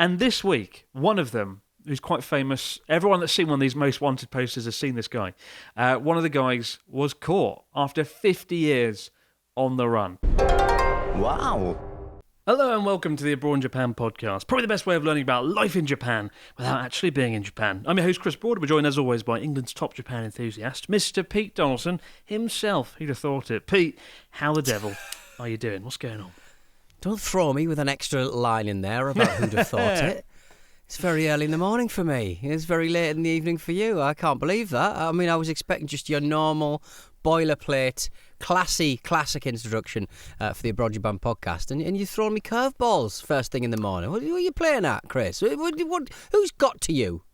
And this week, one of them, who's quite famous, everyone that's seen one of these most wanted posters has seen this guy. One of the guys was caught after 50 years on the run. Wow. Hello and welcome to the Abroad in Japan podcast. Probably the best way of learning about life in Japan without actually being in Japan. I'm your host, Chris Broad. We're joined as always by England's top Japan enthusiast, Mr. Pete Donaldson himself. Who'd have thought it? Pete, how the devil are you doing? What's going on? Don't throw me with an extra line in there about who'd have thought it. It's very early in the morning for me. It's very late in the evening for you. I can't believe that. I mean, I was expecting just your normal boilerplate, classic introduction for the Abroad Japan podcast, and you've thrown me curveballs first thing in the morning. What are you playing at, Chris? Who's got to you?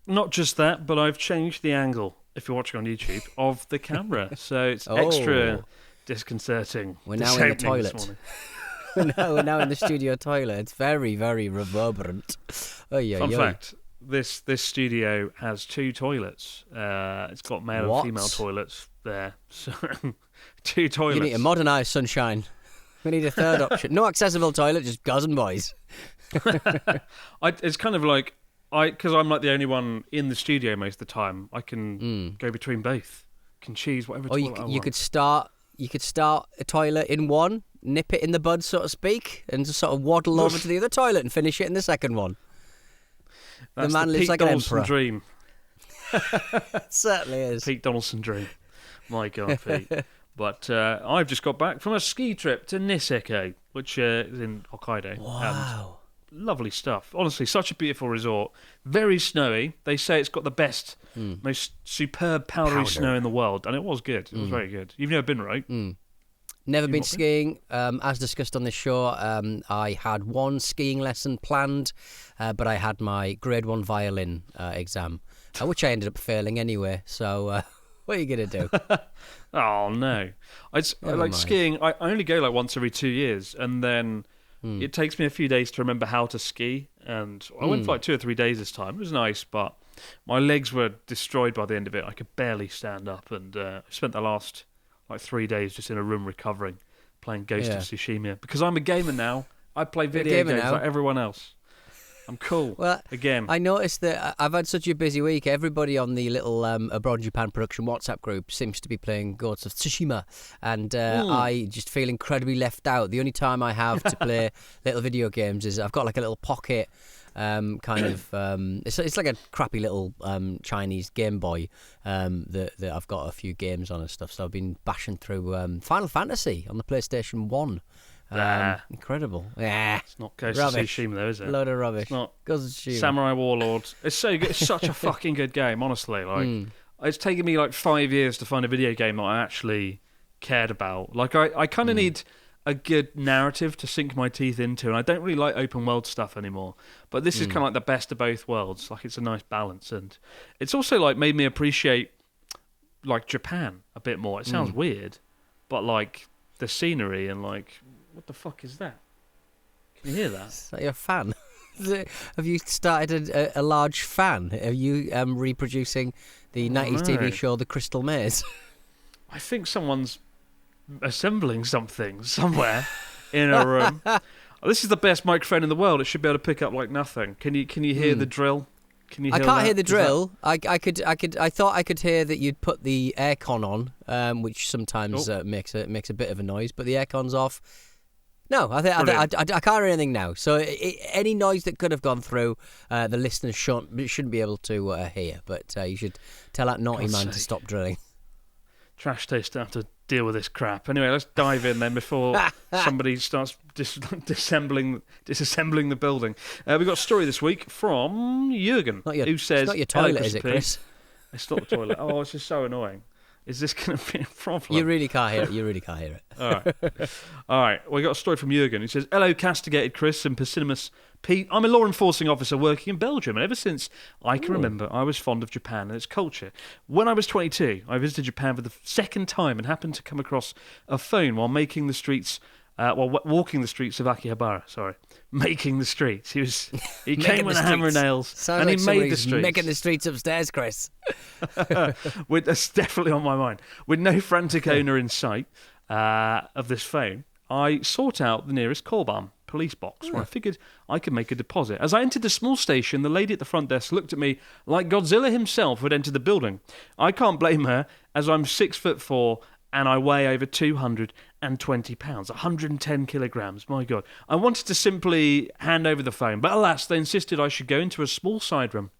Not just that, but I've changed the angle, if you're watching on YouTube, of the camera. So it's extra disconcerting. We're now in the toilet. We're now in the studio toilet. It's very, very reverberant. Fun fact, this studio has two toilets. It's got male and female toilets there. So, two toilets. You need to modernise, sunshine. We need a third option. No accessible toilet, just girls and boys. It's kind of like, because I'm like the only one in the studio most of the time, I can go between both. Can choose whatever toilet I want. You could start a toilet in one, nip it in the bud, so to speak, and just sort of waddle over to the other toilet and finish it in the second one. That's the man lives Pete like Donaldson an emperor. Dream. It certainly is. Pete Donaldson dream. My God, Pete. But I've just got back from a ski trip to Niseko, which is in Hokkaido. Wow. And lovely stuff. Honestly, such a beautiful resort. Very snowy. They say it's got the best, most superb powdery snow in the world. And it was good. It was very good. You've never been, right? Never been skiing. As discussed on this show, I had one skiing lesson planned, but I had my grade 1 violin exam, which I ended up failing anyway. So what are you going to do? Oh, no. Skiing, I only go like once every 2 years, and then it takes me a few days to remember how to ski. And I went for like 2 or 3 days this time. It was nice, but my legs were destroyed by the end of it. I could barely stand up, and I spent the last 3 days just in a room recovering, playing Ghost of Tsushima. Because I'm a gamer now. I play video games like everyone else. I'm cool. Well, again, I noticed that I've had such a busy week. Everybody on the little Abroad Japan production WhatsApp group seems to be playing Ghost of Tsushima, and I just feel incredibly left out. The only time I have to play little video games is I've got like a little pocket it's like a crappy little Chinese Game Boy that I've got a few games on and stuff. So I've been bashing through Final Fantasy on the PlayStation 1. Incredible. It's not Ghost of Tsushima though, is it? Load of rubbish. It's not Ghost of Tsushima. Samurai Warlord. It's so good. It's such a fucking good game, honestly. It's taken me 5 years to find a video game that I actually cared about. I kind of need a good narrative to sink my teeth into, and I don't really like open world stuff anymore. But this is kind of like the best of both worlds. It's a nice balance, and it's also made me appreciate Japan a bit more. It sounds weird, but the scenery and what the fuck is that? Can you hear that? Is that your fan? Have you started a large fan? Are you reproducing the 90s TV show The Crystal Maze? I think someone's assembling something somewhere in a room. This is the best microphone in the world. It should be able to pick up like nothing. Can you hear the drill? Can you hear I can't that? hear the drill. I thought I could hear that you'd put the aircon on, which sometimes makes a bit of a noise, but the aircon's off. No, I can't hear anything now. So any noise that could have gone through, the listeners shouldn't be able to hear. But you should tell that naughty man to stop drilling. Trash taste have to deal with this crap. Anyway, let's dive in then before somebody starts disassembling the building. We've got a story this week from Jürgen, who says... It's not your toilet, is it, Chris? It's not the toilet. Oh, it's just so annoying. Is this going to be a problem? You really can't hear it. All right. We got a story from Jürgen. He says, "Hello, castigated Chris and pessimist Pete. I'm a law enforcing officer working in Belgium, and ever since I can remember, I was fond of Japan and its culture. When I was 22, I visited Japan for the second time and happened to come across a phone while walking the streets of Akihabara. Sorry, making the streets. He came with a hammer and nails, and he made the streets. Making the streets upstairs, Chris. That's definitely on my mind. With no frantic owner in sight of this phone, I sought out the nearest call barn, police box where I figured I could make a deposit. As I entered the small station, the lady at the front desk looked at me like Godzilla himself had entered the building. I can't blame her, as I'm 6'4" and I weigh over 220 pounds, 110 kilograms. My God. I wanted to simply hand over the phone, but alas, they insisted I should go into a small side room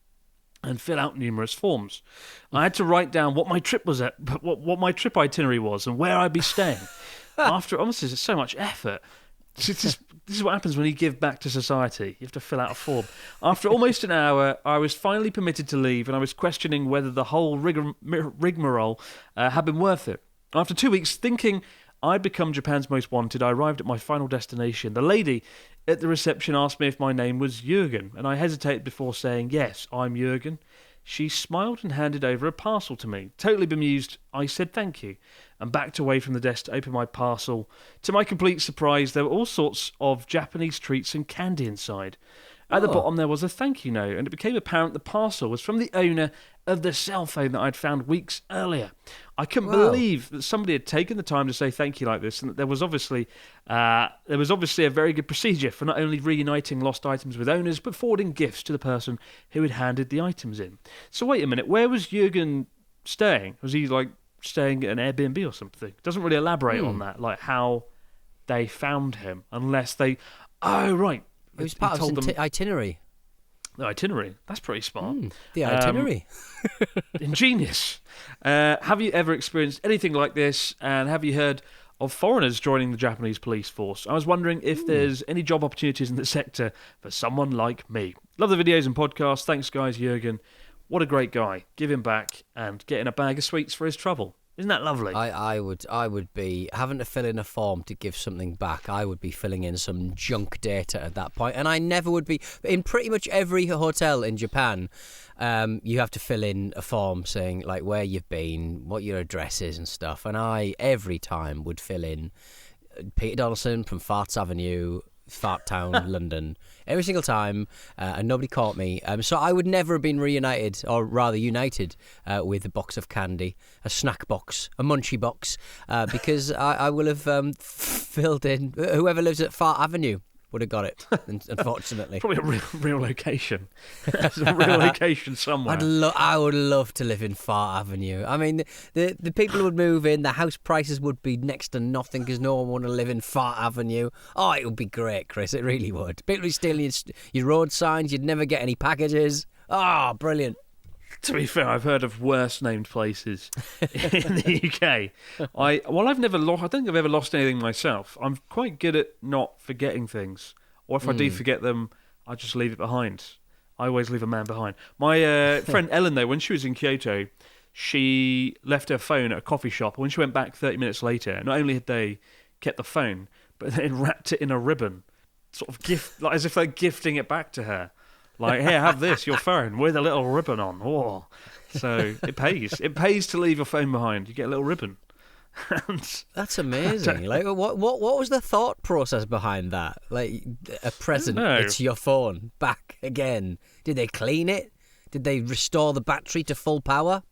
and fill out numerous forms. I had to write down what my trip was what my trip itinerary was, and where I'd be staying. Honestly, it's so much effort. This is what happens when you give back to society. You have to fill out a form. After almost an hour, I was finally permitted to leave, and I was questioning whether the whole rigmarole had been worth it. After 2 weeks, thinking I'd become Japan's most wanted, I arrived at my final destination. The lady at the reception asked me if my name was Jürgen, and I hesitated before saying, yes, I'm Jürgen. She smiled and handed over a parcel to me. Totally bemused, I said thank you, and backed away from the desk to open my parcel. To my complete surprise, there were all sorts of Japanese treats and candy inside. At the bottom there was a thank you note, and it became apparent the parcel was from the owner of the cell phone that I'd found weeks earlier. I couldn't believe that somebody had taken the time to say thank you like this, and that there was obviously a very good procedure for not only reuniting lost items with owners, but forwarding gifts to the person who had handed the items in. So wait a minute, where was Jürgen staying? Was he staying at an Airbnb or something? It doesn't really elaborate on that, like how they found him, unless they... Oh, right. It was part of his itinerary. The itinerary. That's pretty smart. The itinerary. Ingenious. Have you ever experienced anything like this? And have you heard of foreigners joining the Japanese police force? I was wondering if there's any job opportunities in the sector for someone like me. Love the videos and podcasts. Thanks, guys. Jürgen. What a great guy. Give him back and get in a bag of sweets for his trouble. Isn't that lovely? I would be having to fill in a form to give something back. I would be filling in some junk data at that point, and I never would be. In pretty much every hotel in Japan, you have to fill in a form saying like where you've been, what your address is, and stuff. And I every time would fill in Peter Donaldson from Farts Avenue, Fart Town, London, every single time, and nobody caught me. So I would never have been reunited, or rather united, with a box of candy, a snack box, a munchie box, because I will have filled in. Whoever lives at Fart Avenue would have got it, unfortunately. Probably a real location. It's a real location somewhere. I would love to live in Fart Avenue. I mean, the people would move in, the house prices would be next to nothing because no one would want to live in Fart Avenue. Oh, it would be great, Chris. It really would. People would steal your road signs. You'd never get any packages. Oh, brilliant. To be fair, I've heard of worse named places in the UK. I don't think I've ever lost anything myself. I'm quite good at not forgetting things, or if I do forget them, I just leave it behind. I always leave a man behind. My friend Ellen, though, when she was in Kyoto, she left her phone at a coffee shop. When she went back 30 minutes later, not only had they kept the phone, but they wrapped it in a ribbon, sort of gift, like as if they're gifting it back to her. Like, here, have this, your phone, with a little ribbon on. Oh. So it pays. It pays to leave your phone behind. You get a little ribbon. That's amazing. Like, what was the thought process behind that? Like, a present, it's your phone, back again. Did they clean it? Did they restore the battery to full power?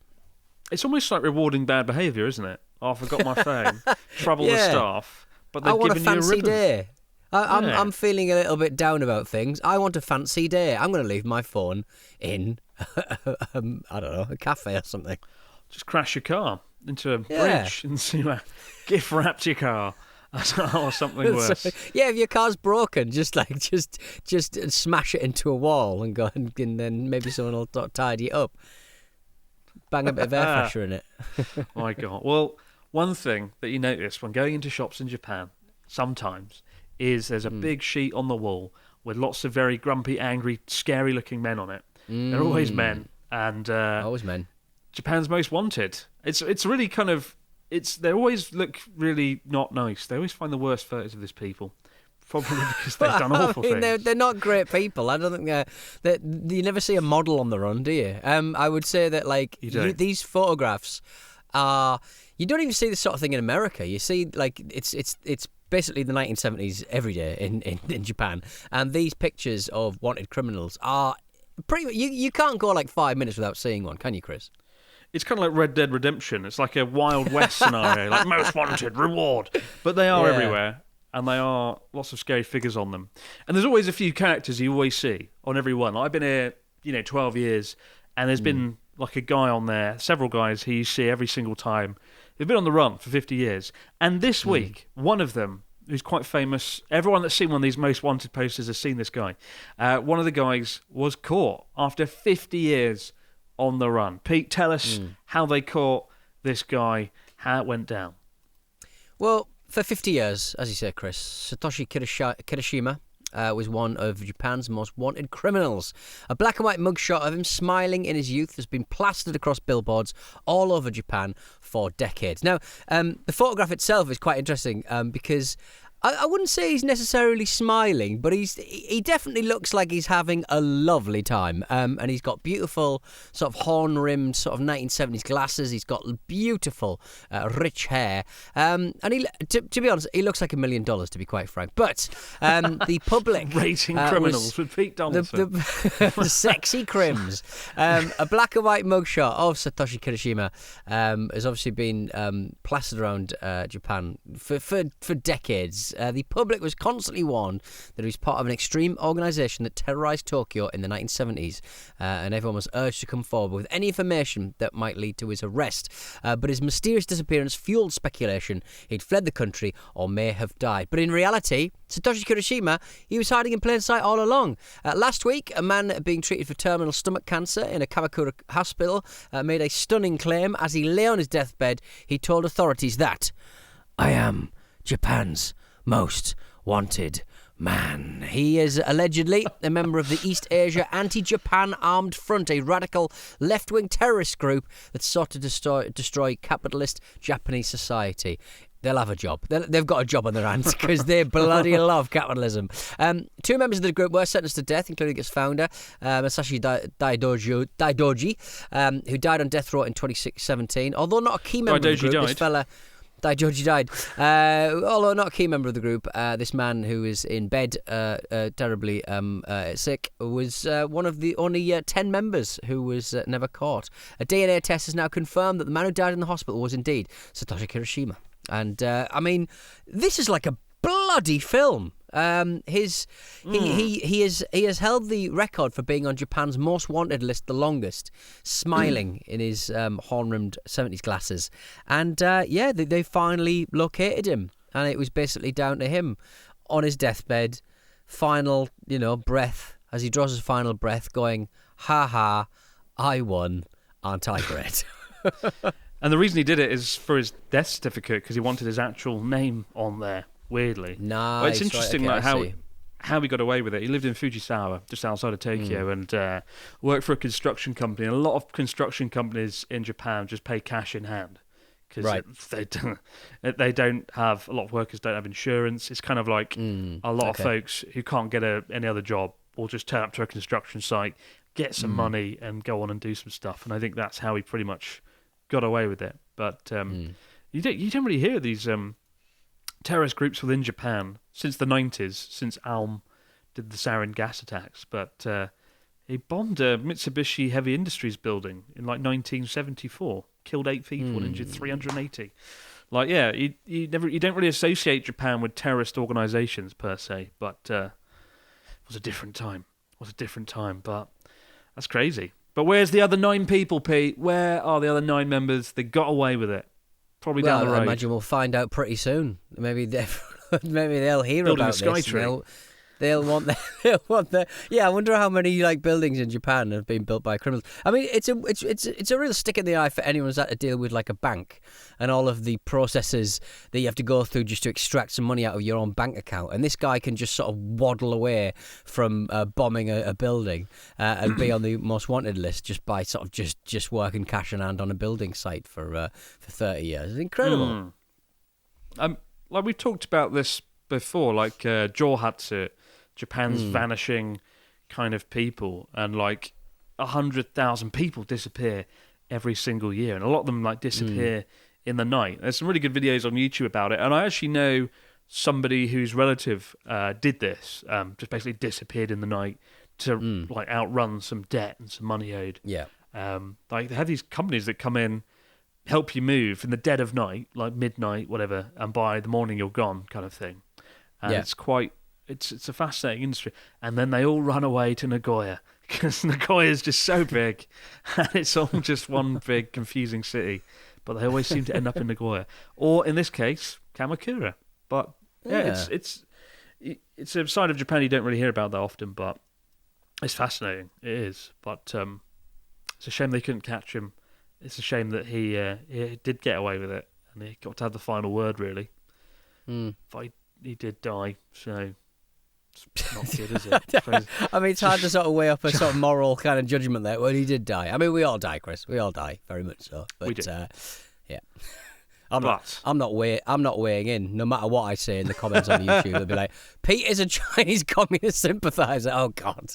It's almost like rewarding bad behaviour, isn't it? Oh, I forgot my phone. Trouble the staff. But they've given you a ribbon. I want a fancy day. I'm feeling a little bit down about things. I want a fancy day. I'm going to leave my phone in, I don't know, a cafe or something. Just crash your car into a bridge and gift wrapped your car or something worse. So, if your car's broken, just smash it into a wall and go and then maybe someone will tidy it up. Bang a bit of air freshener in it. My God. Well, one thing that you notice when going into shops in Japan sometimes is there's a big sheet on the wall with lots of very grumpy, angry, scary-looking men on it. They're always men, and always men. Japan's most wanted. It's really kind of they always look really not nice. They always find the worst photos of these people, probably because they've done awful things. They're not great people. I don't think you never see a model on the run, do you? I would say that these photographs are. You don't even see this sort of thing in America. You see, like it's basically the 1970s every day in Japan, and these pictures of wanted criminals are pretty. You can't go like 5 minutes without seeing one, can you, Chris? It's kind of like Red Dead Redemption. It's like a Wild West scenario, like most wanted, reward. But they are everywhere. and they are lots of scary figures on them. And there's always a few characters you always see on every one. I've been here, 12 years, and there's been like a guy on there, several guys who you see every single time. They've been on the run for 50 years. And this week, one of them, who's quite famous, everyone that's seen one of these most wanted posters has seen this guy. One of the guys was caught after 50 years on the run. Pete, tell us how they caught this guy, how it went down. Well, for 50 years, as you said, Chris, Satoshi Kirishima was one of Japan's most wanted criminals. A black and white mugshot of him smiling in his youth has been plastered across billboards all over Japan for decades. Now, the photograph itself is quite interesting because I wouldn't say he's necessarily smiling, but he definitely looks like he's having a lovely time. And he's got beautiful sort of horn-rimmed sort of 1970s glasses. He's got beautiful, rich hair. And he, to be honest, he looks like $1 million, to be quite frank. But the public... Rating criminals with Pete Donaldson. The sexy crims. A black and white mugshot of Satoshi Kirishima has obviously been plastered around Japan for decades. The public was constantly warned that he was part of an extreme organisation that terrorised Tokyo in the 1970s, and everyone was urged to come forward with any information that might lead to his arrest. But his mysterious disappearance fuelled speculation he'd fled the country or may have died. But in reality, Satoshi Kirishima, he was hiding in plain sight all along. Last week, a man being treated for terminal stomach cancer in a Kamakura hospital made a stunning claim. As he lay on his deathbed, he told authorities that, "I am Japan's most wanted man." He is allegedly a member of the East Asia Anti-Japan Armed Front, a radical left-wing terrorist group that sought to destroy capitalist Japanese society. They'll have a job. They've got a job on their hands because they bloody love capitalism. Two members of the group were sentenced to death, including its founder, Masashi Daidoji, who died on death row in 2017. Although not a key member of the group, this fella... Daidoji died. Although not a key member of the group, this man who is in bed, terribly sick, was one of the only 10 members who was never caught. A DNA test has now confirmed that the man who died in the hospital was indeed Satoshi Kirishima. And, I mean, this is like a bloody film. He has held the record for being on Japan's most wanted list the longest, smiling in his horn-rimmed 70s glasses. And they finally located him, and it was basically down to him on his deathbed, final breath, as he draws his final breath, going, "Ha ha, I won, aren't I great?" And the reason he did it is for his death certificate, because he wanted his actual name on there. Weirdly, nice. Well, it's interesting, right, okay, like how he got away with it. He lived in Fujisawa, just outside of Tokyo, and worked for a construction company. And a lot of construction companies in Japan just pay cash in hand because they don't have, a lot of workers don't have insurance. It's kind of like a lot of folks who can't get any other job will just turn up to a construction site, get some money, and go on and do some stuff. And I think that's how he pretty much got away with it. But you don't really hear these terrorist groups within Japan since the 90s, since Aum did the sarin gas attacks. But he bombed a Mitsubishi Heavy Industries building in like 1974, killed 8 people and injured 380. Like, yeah, you don't really associate Japan with terrorist organisations per se, but it was a different time. But that's crazy. But where's the other 9 people, Pete? Where are the other 9 members? They got away with it. Probably down the road. I imagine we'll find out pretty soon. Maybe they'll hear Building about a sky this. tree. They'll want the. Yeah, I wonder how many buildings in Japan have been built by criminals. I mean, it's a real stick in the eye for anyone who's had to deal with like a bank and all of the processes that you have to go through just to extract some money out of your own bank account. And this guy can just sort of waddle away from bombing a building and be on the most wanted list just by sort of just working cash in hand on a building site for 30 years. It's incredible. Like we talked about this before, like Johatsu, Japan's vanishing kind of people, and like 100,000 people disappear every single year, and a lot of them like disappear in the night. There's some really good videos on YouTube about it, and I actually know somebody whose relative did this, just basically disappeared in the night to like outrun some debt and some money owed. Yeah. Like they have these companies that come in, help you move in the dead of night, like midnight, whatever, and by the morning you're gone, kind of thing. and it's a fascinating industry. And then they all run away to Nagoya because Nagoya is just so big, and it's all just one big confusing city. But they always seem to end up in Nagoya, or in this case, Kamakura. But it's a side of Japan you don't really hear about that often, but it's fascinating. It is, but it's a shame they couldn't catch him. It's a shame that he did get away with it, and he got to have the final word, really. But he did die, so it's not good, is it? I mean, it's hard to sort of weigh up a sort of moral kind of judgment there. Well, he did die. I mean, we all die, Chris. We all die, very much so. But, we do. Yeah. I'm not weighing in. No matter what I say in the comments on YouTube, they'll be like, "Pete is a Chinese communist sympathiser." Oh God.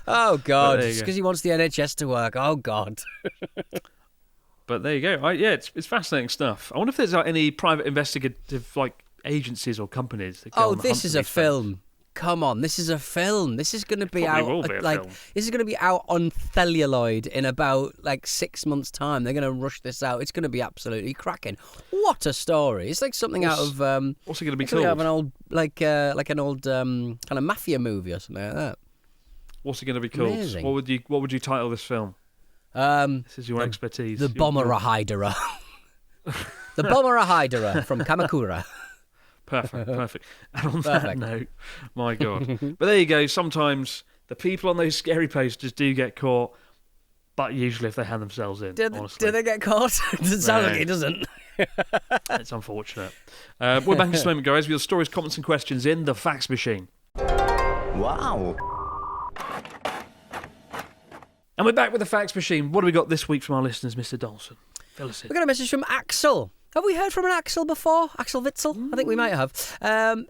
Oh God. Just because he wants the NHS to work. Oh God. But there you go. It's fascinating stuff. I wonder if there's any private investigative agencies or companies that go on the this hunt is for a these film. things. Come on, this is a film. This is going to be Probably out will be a film. this is going to be out on celluloid in about 6 months' time. They're going to rush this out. It's going to be absolutely cracking. What a story! It's like something out of what's it going to be called? Out of an old an old kind of mafia movie or something like that. What's it going to be called? Amazing. What would you title this film? This is your expertise. The Bomberer Hydera. The Bomberer Hydera from Kamakura. Perfect. And on that note, my God. But there you go. Sometimes the people on those scary posters do get caught, but usually if they hand themselves in, honestly. Do they get caught? It doesn't sound like it, doesn't. It's unfortunate. We're back in just a moment, guys, with your stories, comments and questions in the fax machine. Wow. And we're back with the fax machine. What do we got this week from our listeners, Mr. Dawson? Fill us in. We got a message from Axel. Have we heard from an Axel before? Axel Witzel? I think we might have.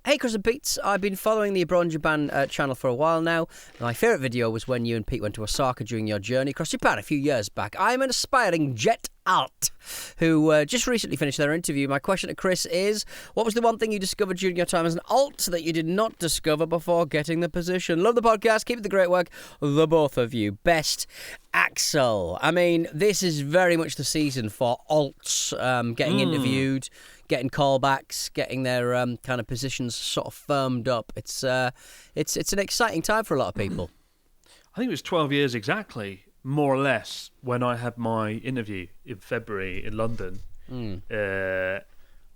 Hey, Chris and Pete. I've been following the Abroad Japan channel for a while now. My favourite video was when you and Pete went to Osaka during your journey across Japan a few years back. I'm an aspiring jet alt who just recently finished their interview. My question to Chris is, what was the one thing you discovered during your time as an alt that you did not discover before getting the position? Love the podcast. Keep up the great work. The both of you. Best, Axel. I mean, this is very much the season for alts getting interviewed, getting callbacks, getting their kind of positions sort of firmed up. It's an exciting time for a lot of people. I think it was 12 years exactly, more or less, when I had my interview in February in London. And then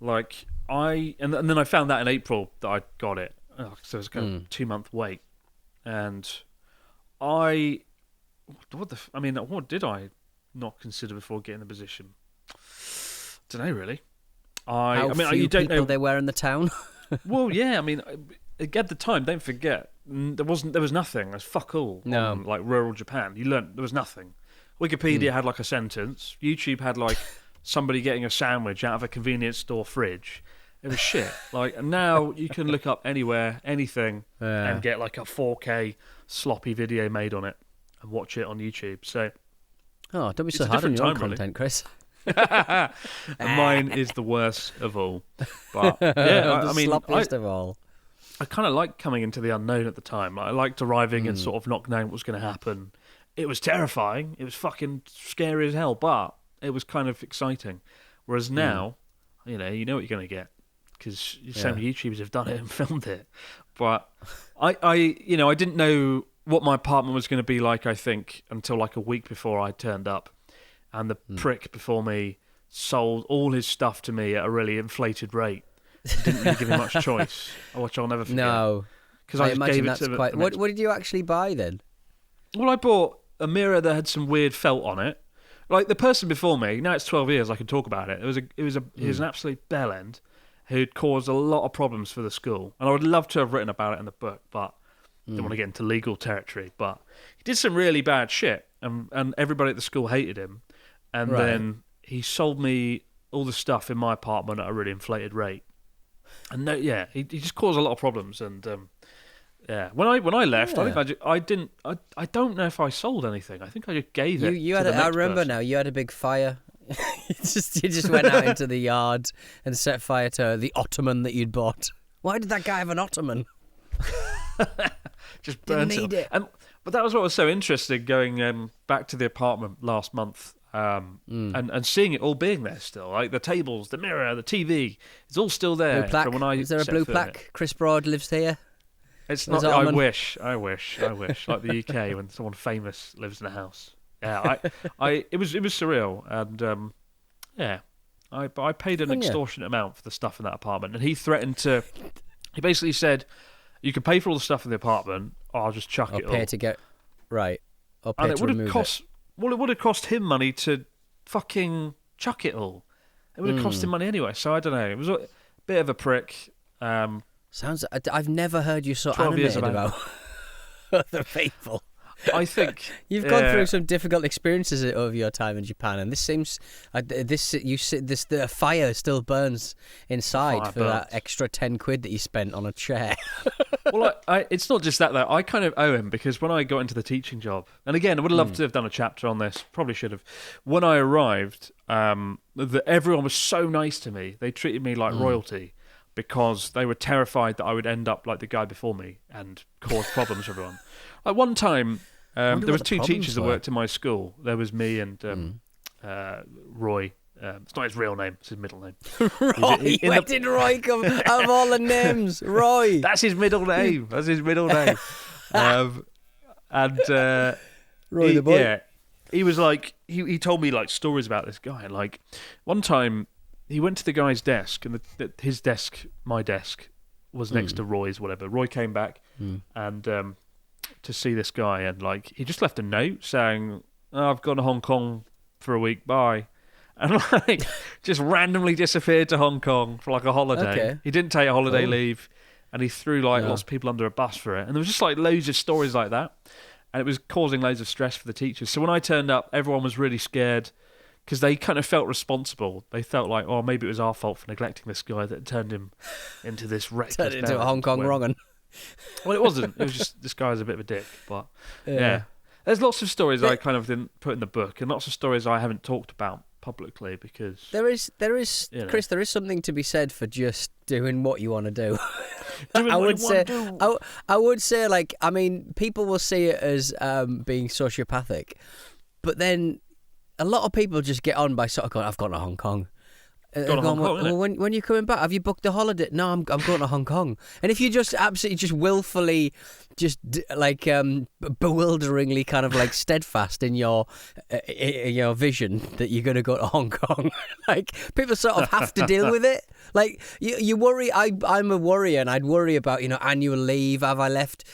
I found out in April that I got it. So it was kind of a 2-month wait. And what did I not consider before getting the position? Don't know, really. How few you don't people know. there were in the town. Well, yeah. I mean, at the time, don't forget, there was nothing. There's fuck all. No. On, rural Japan. You learnt there was nothing. Wikipedia had a sentence. YouTube had somebody getting a sandwich out of a convenience store fridge. It was shit. And now you can look up anywhere, anything, and get a 4K sloppy video made on it and watch it on YouTube. So, don't be so hard on your own content, Chris. And mine is the worst of all. But yeah, the sloppiest of all. I kind of liked coming into the unknown at the time. I liked arriving and sort of not knowing what was going to happen. It was terrifying. It was fucking scary as hell, but it was kind of exciting. Whereas now, you know what you're going to get because so many YouTubers have done it and filmed it. But I didn't know what my apartment was going to be like, I think, until a week before I turned up. And the prick before me sold all his stuff to me at a really inflated rate. Didn't really give me much choice, which I'll never forget. No. Because I just gave it that's to quite... What did you actually buy then? Well, I bought a mirror that had some weird felt on it. The person before me, now it's 12 years, I can talk about it. He was an absolute bellend who'd caused a lot of problems for the school. And I would love to have written about it in the book, but didn't want to get into legal territory. But he did some really bad shit, and everybody at the school hated him. And then he sold me all the stuff in my apartment at a really inflated rate. And he just caused a lot of problems. And when I left, I think I don't know if I sold anything. I think I just gave it. You had I remember person. Now. You had a big fire. you just went out into the yard and set fire to the ottoman that you'd bought. Why did that guy have an ottoman? Just burnt it. But that was what was so interesting going back to the apartment last month. and seeing it all being there still, like the tables, the mirror, the TV, it's all still there. Blue plaque. From when I Is there a set blue foot in plaque? it. Chris Broad lives here. It's Liz not. I Ullman. wish. Like the UK when someone famous lives in a house. Yeah, it was surreal, and I paid an extortionate amount for the stuff in that apartment, and he threatened to. He basically said, "You can pay for all the stuff in the apartment, or I'll just chuck it all." Pay to get right. Or pay And it to would have remove cost. Well, it would have cost him money to fucking chuck it all. It would have cost him money anyway. So I don't know. It was a bit of a prick. Sounds. I've never heard you so 12 years animated about other people. I think You've gone through some difficult experiences over your time in Japan, and this seems the fire still burns inside for that extra £10 that you spent on a chair. Well, it's not just that though. I kind of owe him because when I got into the teaching job, and again, I would have loved to have done a chapter on this. Probably should have. When I arrived, everyone was so nice to me. They treated me like royalty because they were terrified that I would end up like the guy before me and cause problems for everyone. Like one time. There was two teachers that worked in my school. There was me and Roy. It's not his real name; it's his middle name. Roy, where did Roy come? Out of all the names, Roy. That's his middle name. That's his middle name. Roy the boy. Yeah, he was like he told me like stories about this guy. Like one time, he went to the guy's desk, and his desk, my desk, was next to Roy's. Whatever. Roy came back and. To see this guy, and like he just left a note saying, I've gone to Hong Kong for a week, bye, and like just randomly disappeared to Hong Kong for like a holiday. Okay. He didn't take a holiday leave, and he threw like lots of people under a bus for it, and there was just like loads of stories like that, and it was causing loads of stress for the teachers. So when I turned up, everyone was really scared because they kind of felt responsible. They felt like, oh, maybe it was our fault for neglecting this guy that turned him into this reckless. Turned into a Hong Kong wrong 'un. Well, it wasn't. It was just this guy's a bit of a dick. But yeah. There's lots of stories I kind of didn't put in the book, and lots of stories I haven't talked about publicly because there is, Chris. There is something to be said for just doing what you want to do. I would say, like, I mean, people will see it as being sociopathic, but then a lot of people just get on by sort of going, "I've gone to Hong Kong." When you're coming back, have you booked a holiday? No, I'm going to Hong Kong. And if you just absolutely just willfully, just like bewilderingly kind of like steadfast in your vision that you're going to go to Hong Kong, like people sort of have to deal with it. Like you worry. I'm a worrier, and I'd worry about annual leave. Have I left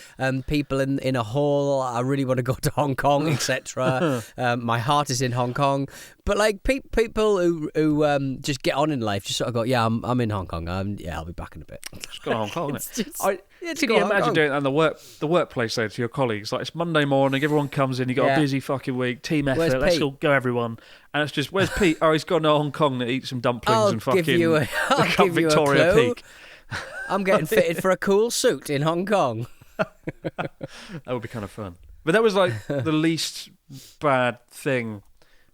people in a hole? I really want to go to Hong Kong, etc. My heart is in Hong Kong. But like people who just get on in life, just sort of go, yeah, I'm in Hong Kong. I'll be back in a bit. Just go to Hong Kong. Can you imagine doing that in the workplace though to your colleagues? Like it's Monday morning, everyone comes in, you got a busy fucking week, team effort. Let's all go, everyone. And it's just, where's Pete? Oh, he's gone to Hong Kong to eat some dumplings and fucking Victoria Peak. I'm getting fitted for a cool suit in Hong Kong. That would be kind of fun. But that was like the least bad thing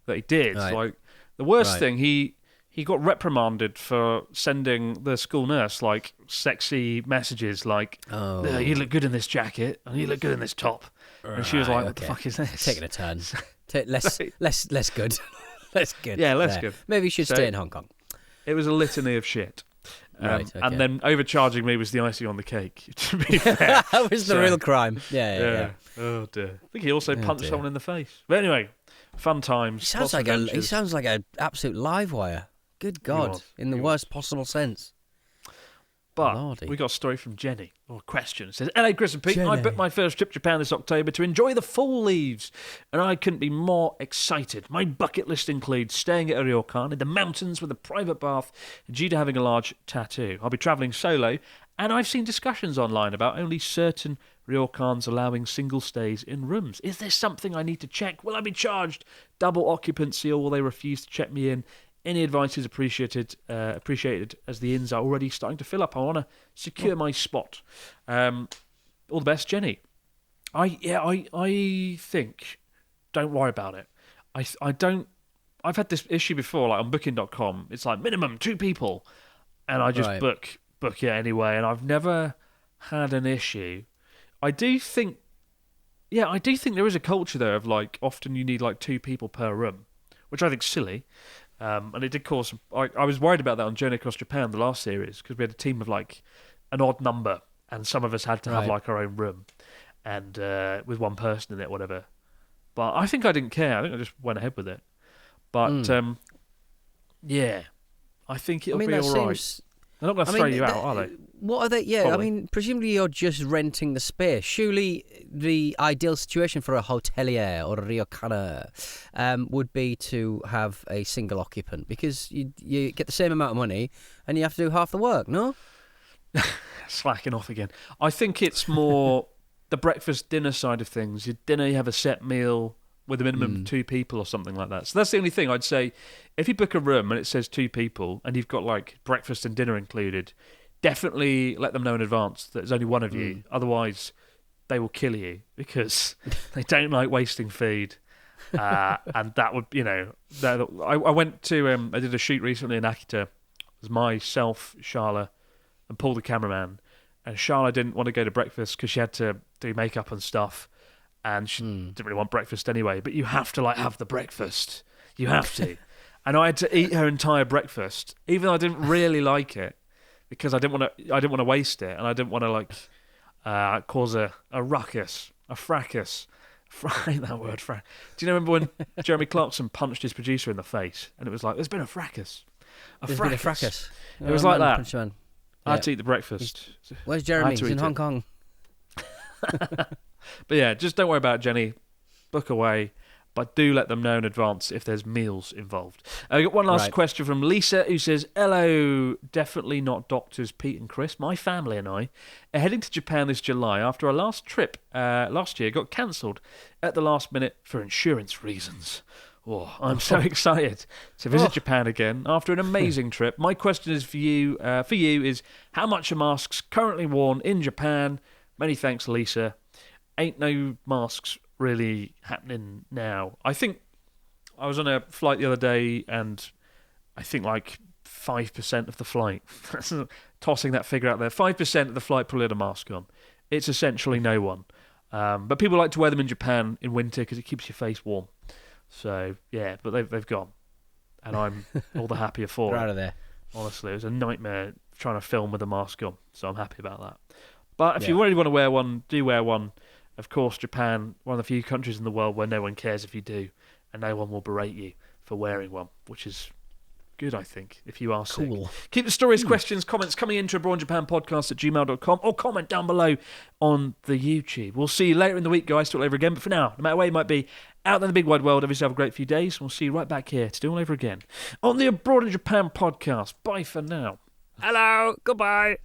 that he did. Right. Like the worst thing, he got reprimanded for sending the school nurse like sexy messages like, you look good in this jacket and you look good in this top. And she was like, what the fuck is this? Taking a turn. Less good. Less good. Yeah, less good. Maybe you should stay in Hong Kong. It was a litiny of shit. Right, okay. And then overcharging me was the icing on the cake, to be fair. That was the real crime. Yeah. Oh dear. I think he also punched someone in the face. But anyway, fun times. He sounds like an absolute live wire. Good God, in the worst possible sense. But Lordy. we got a story from Jenny, or a question. It says, hello, Chris and Pete. Jenny. I booked my first trip to Japan this October to enjoy the fall leaves, and I couldn't be more excited. My bucket list includes staying at a ryokan in the mountains with a private bath due to having a large tattoo. I'll be travelling solo, and I've seen discussions online about only certain ryokans allowing single stays in rooms. Is this something I need to check? Will I be charged double occupancy, or will they refuse to check me in? Any advice is appreciated as the inns are already starting to fill up. I want to secure my spot. All the best, Jenny. I think don't worry about it. I don't. I've had this issue before, like on Booking.com. It's like minimum 2 people, and I just book it anyway. And I've never had an issue. I do think there is a culture there of like often you need like 2 people per room. which I think's silly. And it did cause... I was worried about that on Journey Across Japan, the last series, because we had a team of like an odd number, and some of us had to have like our own room, and with one person in it, whatever. But I think I didn't care. I think I just went ahead with it. But yeah, I think it'll be all right. They're not going to throw you out, are they? What are they? Yeah, Probably. I mean, presumably you're just renting the space. Surely the ideal situation for a hotelier or a ryokan would be to have a single occupant, because you get the same amount of money and you have to do half the work, no? Slacking off again. I think it's more the breakfast dinner side of things. Your dinner, you have a set meal with a minimum of 2 people or something like that. So that's the only thing I'd say. If you book a room and it says 2 people and you've got like breakfast and dinner included, definitely let them know in advance that there's only one of you. Otherwise, they will kill you because they don't like wasting food. And that would, I went to, I did a shoot recently in Akita. It was myself, Charla, and Paul the cameraman. And Charla didn't want to go to breakfast because she had to do makeup and stuff. And she didn't really want breakfast anyway. But you have to like have the breakfast. You have to. And I had to eat her entire breakfast, even though I didn't really like it, because I didn't want to waste it, and I didn't want to like cause a ruckus, a fracas. I hate that word. Do you remember when Jeremy Clarkson punched his producer in the face, and it was like, "There's been a fracas." There's been a fracas. It was like that. Man. I had to eat the breakfast. Where's Jeremy? He's in Hong Kong. But yeah, just don't worry about it, Jenny. Book away. But do let them know in advance if there's meals involved. I got one last question from Lisa, who says, "Hello, definitely not doctors Pete and Chris. My family and I are heading to Japan this July after our last trip last year got cancelled at the last minute for insurance reasons. Oh, I'm so excited to visit Japan again after an amazing trip. My question is for you is, how much are masks currently worn in Japan? Many thanks, Lisa. Ain't no masks really happening now. I think I was on a flight the other day, and I think like 5% of the flight, tossing that figure out there, 5% of the flight probably had a mask on. It's essentially no one. But people like to wear them in Japan in winter because it keeps your face warm. So yeah, but they've gone, and I'm all the happier for it. Out of there. Honestly, it was a nightmare trying to film with a mask on, so I'm happy about that. But if you really want to wear one, do wear one. Of course, Japan, one of the few countries in the world where no one cares if you do, and no one will berate you for wearing one, which is good, I think, if you are sick. Cool. Keep the stories, questions, comments coming into abroadjapanpodcast@gmail.com, or comment down below on the YouTube. We'll see you later in the week, guys, to all over again. But for now, no matter where you might be, out in the big wide world, obviously have a great few days. We'll see you right back here to do all over again on the Abroad in Japan podcast. Bye for now. Hello. Goodbye.